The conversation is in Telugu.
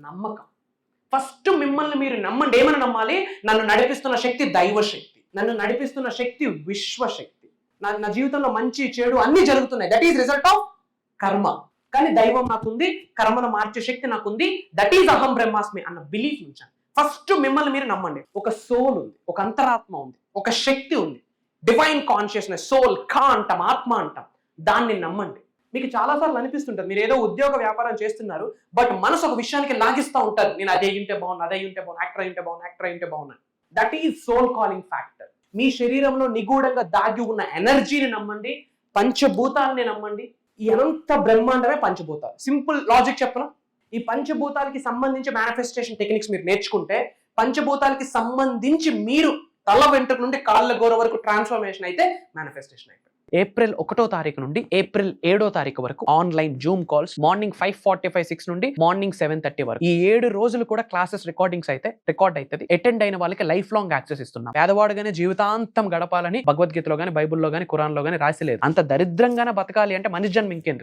నమ్మకం. ఫస్ట్ మిమ్మల్ని మీరు నమ్మండి. ఏమని నమ్మాలి? నన్ను నడిపిస్తున్న శక్తి దైవశక్తి, నన్ను నడిపిస్తున్న శక్తి విశ్వశక్తి, నా జీవితంలో మంచి చెడు అన్ని జరుగుతున్నాయి. దట్ ఈస్ రిజల్ట్ ఆఫ్ కర్మ. కానీ దైవం నాకుంది, కర్మను మార్చే శక్తి నాకుంది. దట్ ఈస్ అహం బ్రహ్మాస్మి అన్న బిలీఫ్ నుంచి ఫస్ట్ మిమ్మల్ని మీరు నమ్మండి. ఒక సోల్ ఉంది, ఒక అంతరాత్మ ఉంది, ఒక శక్తి ఉంది, డివైన్ కాన్షియస్నెస్, సోల్, కా అంటాం, ఆత్మ అంటాం. దాన్ని నమ్మండి. మీకు చాలాసార్లు అనిపిస్తుంటుంది మీరు ఏదో ఉద్యోగ వ్యాపారం చేస్తున్నారు, బట్ మనసు ఒక విషయానికి లాగిస్తూ ఉంటారు. నేను అదే ఉంటే బాగున్నా, అదే ఉంటే బాగున్నా, యాక్టర్ ఉంటే బాగున్నా, యాక్టర్ ఉంటే బాగున్నా. That is soul calling factor. మీ శరీరంలో నిగూఢంగా దాగి ఉన్న ఎనర్జీని నమ్మండి, పంచభూతాలని నమ్మండి. ఈ అనంత బ్రహ్మాండమే పంచభూతాలు. సింపుల్ లాజిక్ చెప్పను. ఈ పంచభూతాలకి సంబంధించి మేనిఫెస్టేషన్ టెక్నిక్స్ మీరు నేర్చుకుంటే, పంచభూతాలకి సంబంధించి మీరు తల వెంట్రుక నుండి కాళ్ళ గోర వరకు ట్రాన్స్ఫర్మేషన్ అయితే మేనిఫెస్టేషన్ అయిపోయింది. ఏప్రిల్ 1వ తారీఖు నుండి ఏప్రిల్ 7వ తారీఖు వరకు ఆన్లైన్ జూమ్ కాల్స్ మార్నింగ్ 5:45 నుండి మార్నింగ్ 7:30 వరకు. ఈ 7 రోజులు కూడా క్లాసెస్ రికార్డ్ అవుతుంది. అటెండ్ అయిన వాళ్ళకి లైఫ్ లాంగ్ యాక్సెస్ ఇస్తున్నాం. పేదవాడుగానే జీవితాంతం గడపాలని భగవద్గీతలో గానీ, బైబుల్లో గానీ, ఖురాన్లో గానీ రాసి లేదు. అంత దరిద్రంగానే బతకాలి అంటే మనిషి జన్మ ఇంకెందుకు?